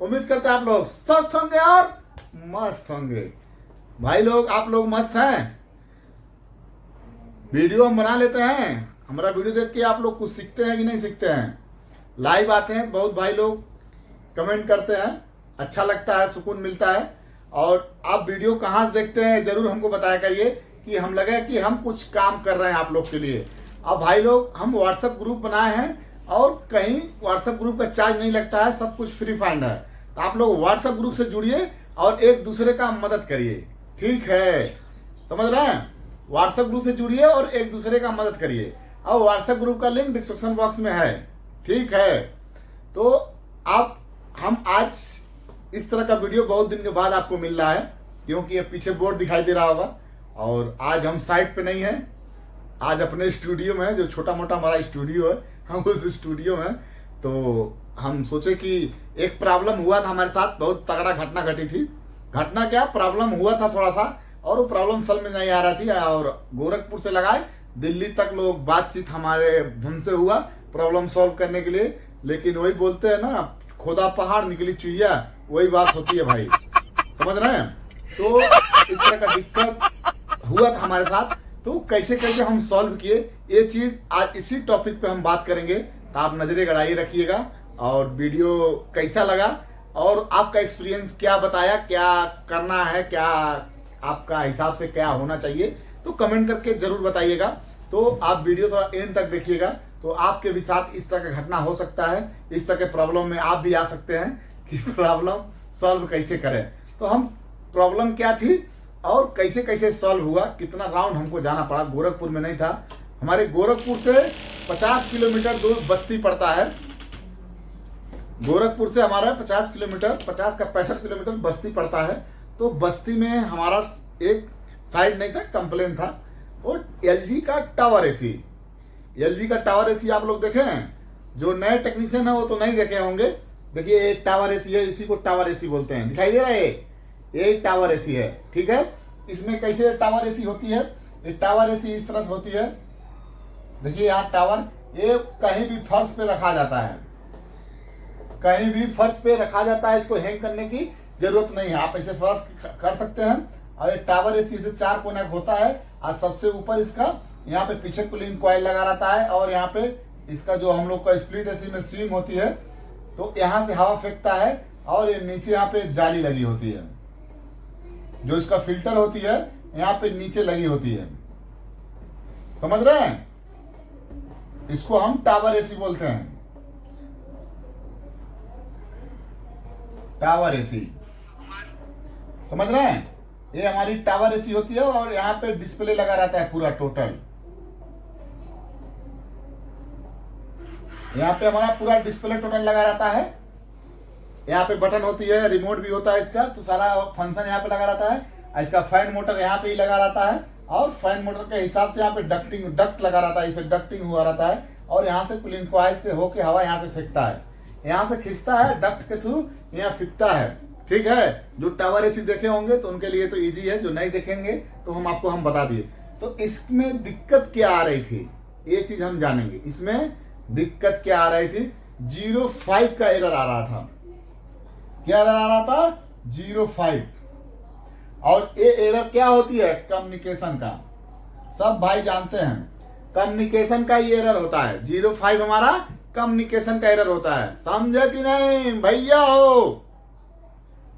उम्मीद करते हैं आप लोग स्वस्थ होंगे और मस्त होंगे। भाई लोग, आप लोग मस्त हैं? वीडियो हम बना लेते हैं, हमारा वीडियो देख के आप लोग कुछ सीखते हैं कि नहीं सीखते हैं? लाइव आते हैं बहुत भाई लोग, कमेंट करते हैं, अच्छा लगता है, सुकून मिलता है। और आप वीडियो कहाँ से देखते हैं जरूर हमको बताया करिए कि हम लगे कि हम कुछ काम कर रहे हैं आप लोग के लिए। अब भाई लोग, हम व्हाट्सएप ग्रुप बनाए हैं और कहीं व्हाट्सएप ग्रुप का चार्ज नहीं लगता है, सब कुछ फ्री फाइंड है। तो आप लोग व्हाट्सएप ग्रुप से जुड़िए और एक दूसरे का मदद करिए, ठीक है? समझ रहे हैं? व्हाट्सएप ग्रुप से जुड़िए और एक दूसरे का मदद करिए। और व्हाट्सएप ग्रुप का लिंक डिस्क्रिप्शन बॉक्स में है, ठीक है? तो हम आज इस तरह का वीडियो बहुत दिन के बाद आपको मिल रहा है, क्योंकि ये पीछे बोर्ड दिखाई दे रहा होगा। और आज हम साइट पे नहीं है, आज अपने स्टूडियो में है, जो छोटा मोटा हमारा स्टूडियो है, हम उस स्टूडियो में। तो हम सोचे कि एक प्रॉब्लम हुआ था हमारे साथ, बहुत तगड़ा घटना घटी थी। घटना क्या, प्रॉब्लम हुआ था थोड़ा सा, और वो प्रॉब्लम सॉल्व में नहीं आ रहा थी। और गोरखपुर से लगाए दिल्ली तक लोग बातचीत हमारे हमसे हुआ प्रॉब्लम सॉल्व करने के लिए। लेकिन वही बोलते हैं ना, खोदा पहाड़ निकली चुईया, वही बात होती है भाई, समझ रहे हैं? तो इस तरह का दिक्कत हुआ था हमारे साथ, तो कैसे कैसे हम सॉल्व किए, ये चीज आज इसी टॉपिक पे हम बात करेंगे। तो आप नजरें गड़ाए रखिएगा। और वीडियो कैसा लगा और आपका एक्सपीरियंस क्या बताया, क्या करना है, क्या आपका हिसाब से क्या होना चाहिए, तो कमेंट करके जरूर बताइएगा। तो आप वीडियो थोड़ा एंड तक देखिएगा, तो आपके भी साथ इस तरह का घटना हो सकता है, इस तरह के प्रॉब्लम में आप भी आ सकते हैं कि प्रॉब्लम सॉल्व कैसे करें। तो हम प्रॉब्लम क्या थी और कैसे कैसे सॉल्व हुआ, कितना राउंड हमको जाना पड़ा, गोरखपुर में नहीं था। हमारे गोरखपुर से 50 किलोमीटर दूर बस्ती पड़ता है। गोरखपुर से हमारा 50 किलोमीटर, 50 का 65 किलोमीटर बस्ती पड़ता है। तो बस्ती में हमारा एक साइड नहीं था, कंप्लेन था, और एलजी का टावर एसी। एलजी का टावर एसी आप लोग देखे हैं? जो नए टेक्नीशियन है वो तो नहीं देखे होंगे। देखिए एक टावर एसी है, इसी को टावर एसी बोलते हैं, दिखाई दे रहा है? ये टावर एसी है, ठीक है? इसमें कैसे टावर एसी होती है? ये टावर एसी इस तरह से होती है, देखिए यहाँ टावर, ये कहीं भी फर्श पे रखा जाता है, कहीं भी फर्श पे रखा जाता है, इसको हैंग करने की जरूरत नहीं है, आप ऐसे फर्श कर सकते हैं। और ये टावर एसी से 4 कोना होता है, और सबसे ऊपर इसका यहाँ पे पीछे कूलिंग कॉइल लगा रहता है, और यहाँ पे इसका जो हम लोग का स्प्लिट एसी में स्विंग होती है, तो यहाँ से हवा फेंकता है, और ये नीचे यहाँ पे जाली लगी होती है, जो इसका फिल्टर होती है यहाँ पे नीचे लगी होती है, समझ रहे हैं? इसको हम टावर एसी बोलते हैं, टावर एसी, समझ रहे हैं? ये हमारी टावर एसी होती है, और यहाँ पे डिस्प्ले लगा रहता है पूरा टोटल। यहाँ पे हमारा पूरा डिस्प्ले टोटल लगा रहता है। यहाँ पे बटन होती है, रिमोट भी होता है इसका, तो सारा फंक्शन यहाँ पे लगा रहता है। इसका फैन मोटर यहाँ पे ही लगा रहता है, और फैन मोटर के हिसाब से यहाँ पे डक्ट लगा रहता है, इसे डक्टिंग हुआ रहता है, और यहाँ से कूलिंग कॉइल से होके हवा यहाँ से फेंकता है, यहाँ से खींचता है डक्ट के थ्रू, यहाँ फेंकता है, ठीक है? जो टावर एसी देखे होंगे तो उनके लिए तो इजी है, जो नहीं देखेंगे तो हम बता दिए। तो इसमें दिक्कत क्या आ रही थी, ये चीज हम जानेंगे। इसमें दिक्कत क्या आ रही थी? 05 का एरर आ रहा था। क्या एरर आ रहा था? 05। और ये एरर क्या होती है? कम्युनिकेशन का, सब भाई जानते हैं, कम्युनिकेशन का ये एरर होता है। 05 हमारा कम्युनिकेशन का एरर होता है, समझे कि नहीं भैया? हो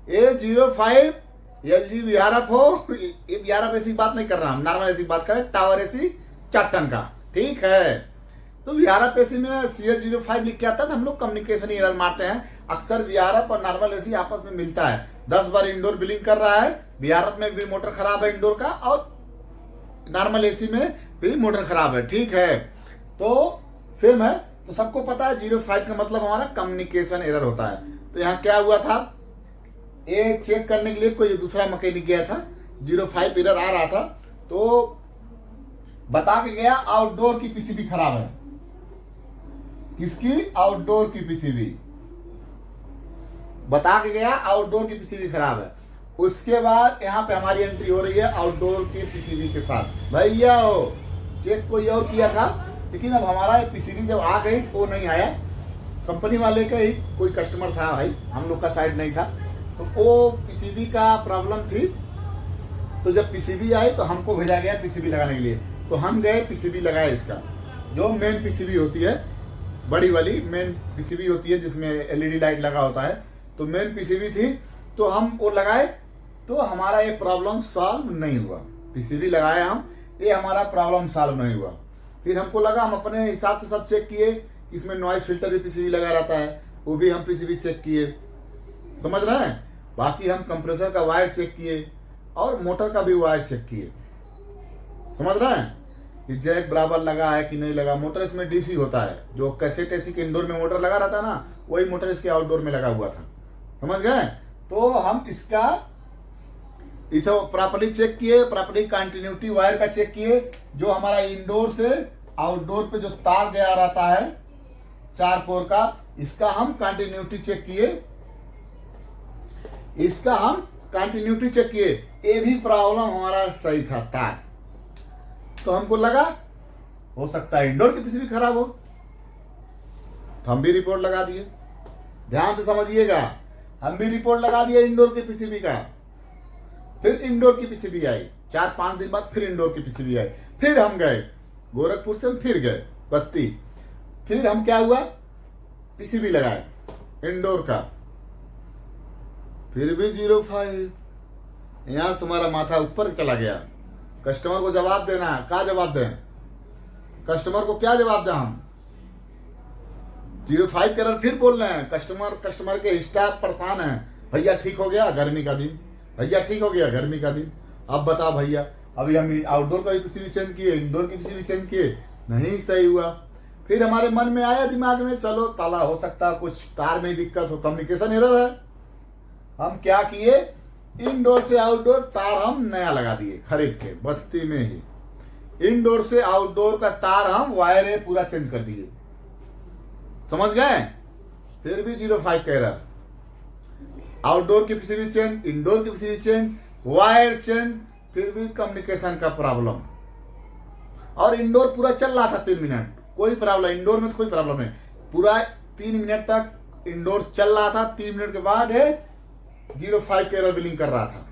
ये 05 एलजी वीआरएफ हो, ये वीआरएफ ऐसी बात नहीं कर रहा, हम नॉर्मल ऐसी बात करें, टावर एसी 4 टन का, ठीक है? तो वीआरएफ एसी में CS05 लिख के आता है, तो हम लोग कम्युनिकेशन एरर मारते हैं। अक्सर वीआरएफ और नॉर्मल एसी आपस में मिलता है, 10 बार इंडोर बिलिंग कर रहा है, वीआरएफ में भी मोटर खराब है इंडोर का, और नॉर्मल एसी में भी मोटर खराब है, ठीक है? तो सेम है, तो सबको पता है 05 का मतलब हमारा कम्युनिकेशन एरर होता है। तो यहाँ क्या हुआ था, ये चेक करने के लिए कोई दूसरा मैकेनिक गया था, 05 एरर आ रहा था, तो बता के गया आउटडोर की पीसीबी खराब है। किसकी? आउटडोर की पीसीबी बता के गया, आउटडोर की पीसीबी खराब है। उसके बाद यहाँ पे हमारी एंट्री हो रही है आउटडोर के पीसीबी के साथ। भैया हो, चेक कोई और किया था, लेकिन अब हमारा पीसीबी जब आ गई वो नहीं आया, कंपनी वाले का ही कोई कस्टमर था भाई, हम लोग का साइड नहीं था, तो वो पीसीबी का प्रॉब्लम थी। तो जब पीसीबी आई तो हमको भेजा गया पीसीबी लगाने के लिए, तो हम गए पीसीबी लगाए। इसका जो मेन पीसीबी होती है, बड़ी वाली मेन पीसीबी होती है जिसमें एलईडी लाइट लगा होता है, तो मेन पीसीबी थी, तो हम वो लगाए, तो हमारा ये प्रॉब्लम सॉल्व नहीं हुआ। पीसीबी लगाए हम, ये हमारा प्रॉब्लम सॉल्व नहीं हुआ। फिर हमको लगा, हम अपने हिसाब से सब चेक किए, इसमें नॉइस फिल्टर भी पीसीबी लगा रहता है, वो भी हम पीसीबी चेक किए, समझ रहे हैं। बाकी हम कंप्रेसर का वायर चेक किए और मोटर का भी वायर चेक किए, समझ रहे हैं कि जैक बराबर लगा है कि नहीं लगा। मोटर इसमें डीसी होता है, जो कैसेट एसी के इंडोर में मोटर लगा रहता है ना, वही मोटर इसके आउटडोर में लगा हुआ था, समझ गए। तो हम इसका इसे प्रॉपर्ली चेक किए, प्रॉपर्ली कंटिन्यूटी वायर का चेक किए, जो हमारा इंडोर से आउटडोर पे जो तार गया रहता है 4 कोर का, इसका हम कंटिन्यूटी चेक किए, इसका हम कंटिन्यूटी चेक किए, ये भी प्रॉब्लम हमारा सही था तार। तो हमको लगा हो सकता है इंडोर की पीसीबी खराब हो, तो हम भी रिपोर्ट लगा दिए। ध्यान से समझिएगा, हम भी रिपोर्ट लगा दिए इंडोर की पीसीबी का। फिर इंडोर की पीसीबी आई, 4-5 दिन बाद फिर इंडोर की पीसीबी आई। फिर हम गए गोरखपुर से, हम फिर गए बस्ती, फिर हम क्या हुआ पीसीबी लगाए इंडोर का, फिर भी 05। यहां तुम्हारा माथा ऊपर चला गया। कस्टमर को जवाब देना है, क्या जवाब दें, कस्टमर को क्या जवाब दें हम। 05 कलर फिर बोल रहे हैं, कस्टमर के स्टाफ परेशान है, भैया ठीक हो गया गर्मी का दिन, भैया ठीक हो गया गर्मी का दिन। अब बताओ भैया, अभी हम आउटडोर का भी पीसीबी चेंज किए, इंडोर की पीसीबी चेंज किए, नहीं सही हुआ। फिर हमारे मन में आया दिमाग में, चलो ताला हो सकता है कुछ तार में दिक्कत हो, कम्युनिकेशन एरर है। हम क्या किए, इंडोर से आउटडोर तार हम नया लगा दिए खरीद के बस्ती में ही। इंडोर से आउटडोर का तार हम वायर पूरा चेंज कर दिए, समझ गए। फिर भी 05 कह रहा, आउटडोर की पीसीबी चेंज, इंडोर की पीसीबी चेंज, वायर चेंज, फिर भी कम्युनिकेशन का प्रॉब्लम। और इंडोर पूरा चल रहा था 3 मिनट, कोई प्रॉब्लम, इंडोर में तो कोई प्रॉब्लम नहीं, पूरा 3 मिनट तक इंडोर चल रहा था। 3 मिनट के बाद है 05 के एरर बिलिंग कर रहा था।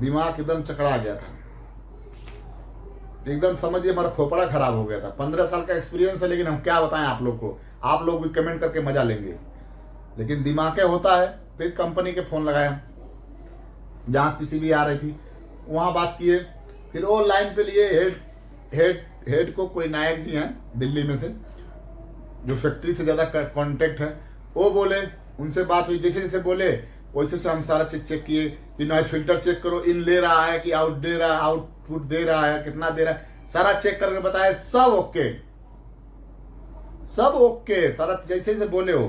दिमाग एकदम चकरा गया था, एकदम समझिए हमारा खोपड़ा खराब हो गया था। 15 साल का एक्सपीरियंस है, लेकिन हम क्या बताएं आप लोग को, आप लोग भी कमेंट करके मजा लेंगे, लेकिन दिमाग होता है। फिर कंपनी के फोन लगाया, जहां पीसीबी आ रही थी वहां बात किए। फिर वो लाइन पे लिए हेड को, कोई नायक जी हैं दिल्ली में से, जो फैक्ट्री से ज्यादा कांटेक्ट है, वो बोले, उनसे बात हुई, जैसे जैसे बोले वैसे से हम सारा चीज चेक किए कि नॉइस फिल्टर चेक करो, इन ले रहा है कि आउट दे रहा है, आउटपुट दे रहा है, कितना दे रहा है, सारा चेक करके बताया, सब ओके, सब ओके, सारा जैसे जैसे बोले हो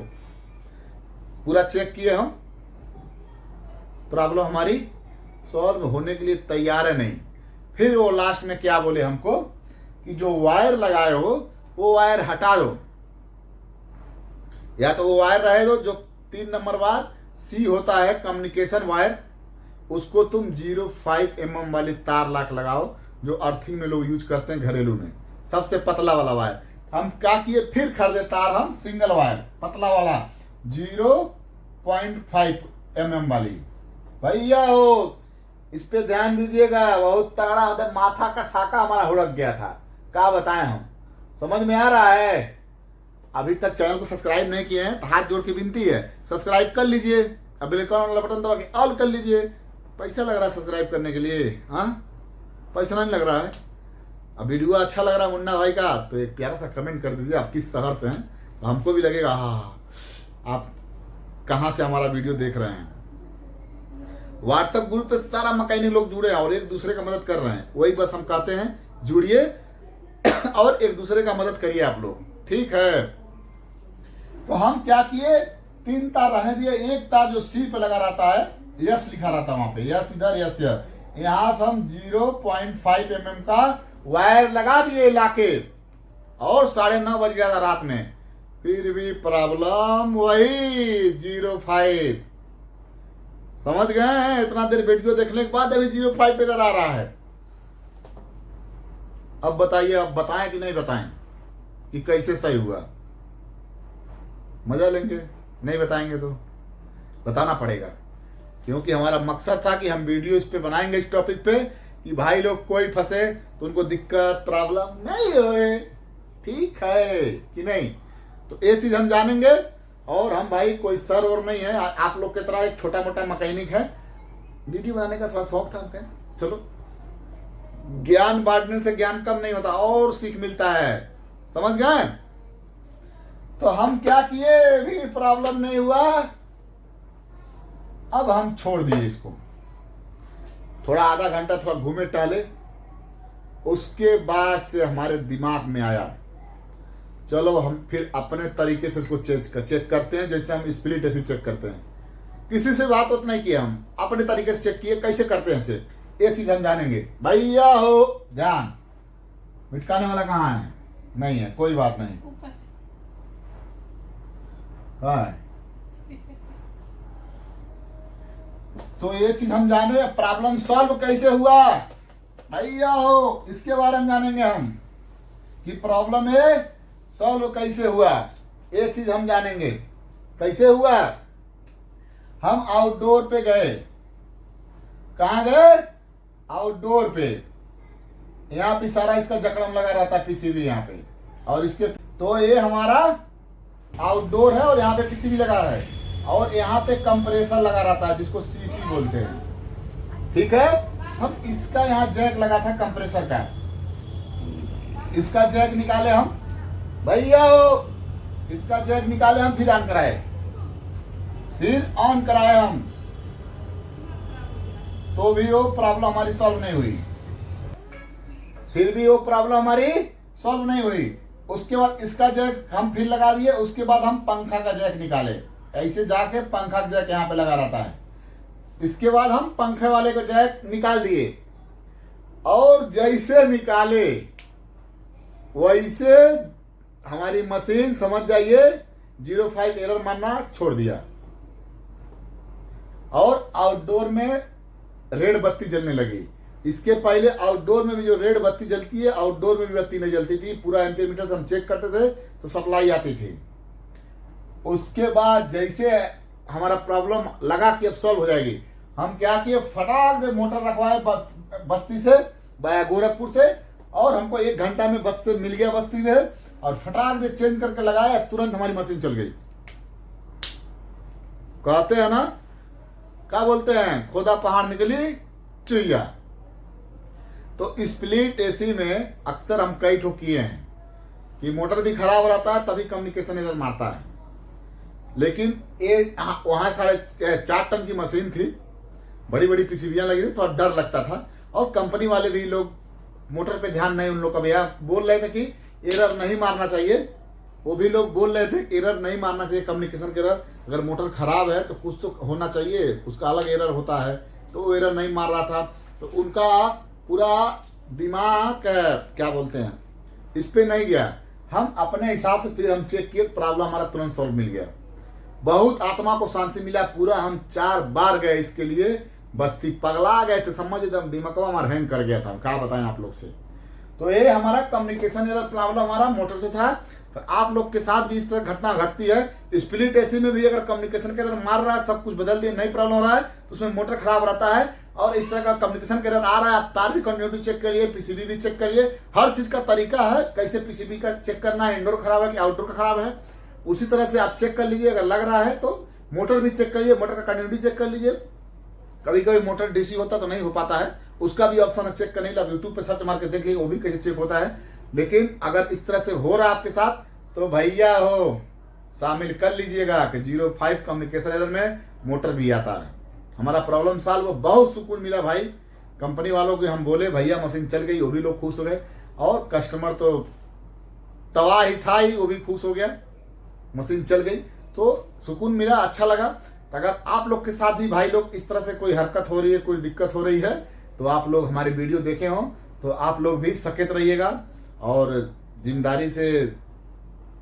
पूरा चेक किए हम। प्रॉब्लम हमारी सॉल्व होने के लिए तैयार है नहीं। फिर वो लास्ट में क्या बोले हमको कि जो वायर लगाए हो वो वायर हटा दो, या तो वो वायर रहे दो जो 3 नंबर बाद सी होता है कम्युनिकेशन वायर, उसको तुम 05 mm वाली तार लाख लगाओ, जो अर्थिंग में लोग यूज करते हैं घरेलू में, सबसे पतला वाला वायर। हम क्या किए, फिर खरीदे तार हम सिंगल वायर पतला वाला 0.5 mm वाली। भैया हो इस पे ध्यान दीजिएगा, बहुत तगड़ा, मतलब माथा का छाका हमारा हुड़क गया था, क्या बताएं हम, समझ में आ रहा है। अभी तक चैनल को सब्सक्राइब नहीं किए हैं तो हाथ जोड़ के विनती है, सब्सक्राइब कर लीजिए, अब बेल आइकन वाला बटन दबा के ऑल कर लीजिए। पैसा लग रहा है सब्सक्राइब करने के लिए, हाँ पैसा नहीं लग रहा है। अब वीडियो अच्छा लग रहा है मुन्ना भाई का तो एक प्यारा सा कमेंट कर दीजिए, आप किस शहर से हैं, तो हमको भी लगेगा हाँ आप कहाँ से हमारा वीडियो देख रहे हैं। व्हाट्सएप ग्रुप पे सारा मैकेनिक लोग जुड़े हैं और एक दूसरे का मदद कर रहे हैं, वही बस हम कहते हैं जुड़िए और एक दूसरे का मदद करिए आप लोग, ठीक है। तो हम क्या किए, 3 तार रहने दिए, एक तार जो सी पे लगा रहता है, यस लिखा रहता है वहां पे, यस इधर यस इधर, यहां से हम 0.5 mm का वायर लगा दिए लाके, और 9:30 बज गया था रात में, फिर भी प्रॉब्लम वही 05। समझ गए हैं, इतना देर वीडियो देखने के बाद अभी 05 पे आ रहा है। अब बताइए, अब बताएं कि नहीं बताएं, कि कैसे सही हुआ? मजा लेंगे? नहीं बताएंगे तो बताना पड़ेगा, क्योंकि हमारा मकसद था कि हम वीडियो इस पे बनाएंगे, इस टॉपिक पे, कि भाई लोग कोई फंसे तो उनको दिक्कत प्रॉब्लम नहीं होए। ठीक है कि नहीं? तो ये चीज हम जानेंगे। और हम भाई कोई सर और नहीं है, आप लोग की तरह एक छोटा मोटा मैकेनिक है। वीडियो बनाने का थोड़ा शौक था हमका, चलो ज्ञान बांटने से ज्ञान कम नहीं होता और सीख मिलता है, समझ गए? तो हम क्या किए, भी प्रॉब्लम नहीं हुआ, अब हम छोड़ दिए इसको। थोड़ा आधा घंटा थोड़ा घूमे टहले, उसके बाद से हमारे दिमाग में आया चलो हम फिर अपने तरीके से इसको चेक करते हैं, जैसे हम स्प्लिट एसी चेक करते हैं। किसी से बात होता नहीं किया, हम अपने तरीके से चेक किए। कैसे करते हैं चेक, ये चीज हम जानेंगे। भैया हो ध्यान, मिटकाने वाला कहाँ है? नहीं है, कोई बात नहीं। कहाँ है? तो ये चीज हम जाने, प्रॉब्लम सॉल्व कैसे हुआ भैया हो, इसके बारे में जानेंगे हम कि प्रॉब्लम है सॉल्व कैसे हुआ। ये चीज हम जानेंगे कैसे हुआ। हम आउटडोर पे गए, कहाँ गए? आउटडोर पे। यहाँ पे सारा इसका जकड़म लगा रहता है, पीसीबी यहाँ पे, और इसके तो ये हमारा आउटडोर है और यहाँ पे पीसीबी लगा है, और यहाँ पे कंप्रेसर लगा रहता है जिसको सीपी बोलते हैं। ठीक है, हम इसका यहाँ जैक लगा था कंप्रेसर का, इसका जैक निकाले हम भैया हो, इसका जैक निकाले हम, फिर ऑन कराए, फिर ऑन कराए हम, तो भी वो प्रॉब्लम हमारी सॉल्व नहीं हुई। फिर भी वो प्रॉब्लम हमारी सॉल्व नहीं हुई। उसके बाद इसका जैक हम फिर लगा दिए। उसके बाद हम पंखा का जैक निकाले, ऐसे जाके पंखा का जैक यहाँ पे लगा रहता है। इसके बाद हम पंखे वाले को जैक निकाल दिए, और जैसे निकाले वैसे हमारी मशीन, समझ जाइए, 05 एरर मानना छोड़ दिया, और आउटडोर में रेड बत्ती जलने लगी। इसके पहले आउटडोर में भी जो रेड बत्ती जलती है, आउटडोर में भी बत्ती नहीं जलती थी। पूरा एम्पीयर मीटर से हम चेक करते थे तो सप्लाई आती थी। उसके बाद जैसे हमारा प्रॉब्लम लगा कि अब सॉल्व हो जाएगी, हम क्या किए, फटाक से मोटर रखवाए बस्ती से, गोरखपुर से, और हमको 1 घंटा में बस से मिल गया बस्ती में, और फटाक से चेंज करके लगाया, तुरंत हमारी मशीन चल गई। कहते हैं ना, क्या बोलते हैं, खोदा पहाड़ निकली चुईया। तो स्प्लिट एसी में अक्सर हम कई ठो किए हैं कि मोटर भी खराब रहता है तभी कम्युनिकेशन एरर मारता है। लेकिन ये वहां 4.5 टन की मशीन थी, बड़ी बड़ी पीसीबियां लगी थी, थोड़ा डर लगता था। और कंपनी वाले भी लोग मोटर पे ध्यान नहीं, उन लोग का भैया बोल रहे थे कि एरर नहीं मारना चाहिए। वो भी लोग बोल रहे थे एरर नहीं मारना चाहिए, कम्युनिकेशन का एरर। अगर मोटर खराब है तो कुछ तो होना चाहिए, उसका अलग एरर होता है। तो वो एरर नहीं मार रहा था, तो उनका पूरा दिमाग क्या बोलते हैं, इस पे नहीं गया। हम अपने हिसाब से फिर हम चेक किए, प्रॉब्लम हमारा तुरंत सॉल्व मिल गया। बहुत आत्मा को शांति मिला। पूरा हम 4 बार गए इसके लिए, बस्ती पगला गए थे, समझ एकदम दिमाग हमारा हैंग कर गया था। हम क्या बताएं आप लोग से। तो ये हमारा कम्युनिकेशन एरर प्रॉब्लम हमारा मोटर से था। तो आप लोग के साथ भी इस तरह घटना घटती है। स्प्लिट एसी में भी अगर कम्युनिकेशन का एरर मार रहा है, सब कुछ बदल दिए, नई प्रॉब्लम हो रहा है, तो उसमें मोटर खराब रहता है, और इस तरह का कम्युनिकेशन का एरर आ रहा है, आप तार भी कंटिन्यूटी चेक करिए, पीसीबी भी चेक करिए। हर चीज का तरीका है कैसे पीसीबी का चेक करना है, इंडोर खराब है कि आउटडोर का खराब है, उसी तरह से आप चेक कर लीजिए। अगर लग रहा है तो मोटर भी चेक करिए, मोटर का कंटिन्यूटी चेक कर लीजिए। कभी कभी मोटर डीसी होता तो नहीं हो पाता है, उसका भी ऑप्शन है चेक करने का। यूट्यूब पे सर्च मार के देख लीजिए, वो भी कैसे चेक होता है। लेकिन अगर इस तरह से हो रहा है आपके साथ, तो भैया हो शामिल कर लीजिएगा कि 05 कम्युनिकेशन एरर में मोटर भी आता है। हमारा प्रॉब्लम सॉल्व, बहुत सुकून मिला भाई। कंपनी वालों को हम बोले भैया मशीन चल गई, वो भी लोग खुश हो गए, और कस्टमर तो तबाह ही था ही, वो भी खुश हो गया, मशीन चल गई। तो सुकून मिला, अच्छा लगा। अगर आप लोग के साथ भी भाई लोग इस तरह से कोई हरकत हो रही है, कोई दिक्कत हो रही है, तो आप लोग हमारी वीडियो देखे हो तो आप लोग भी सचेत रहिएगा और जिम्मेदारी से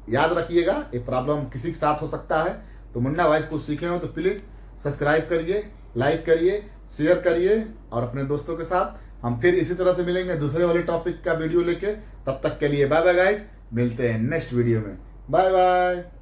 याद रखिएगा। ये प्रॉब्लम किसी के साथ हो सकता है। तो मुन्ना भाई कुछ सीखे हो तो प्लीज सब्सक्राइब करिए, लाइक करिए, शेयर करिए, और अपने दोस्तों के साथ। हम फिर इसी तरह से मिलेंगे दूसरे वाले टॉपिक का वीडियो लेके। तब तक के लिए बाय बाय गाइस, मिलते हैं नेक्स्ट वीडियो में। Bye bye.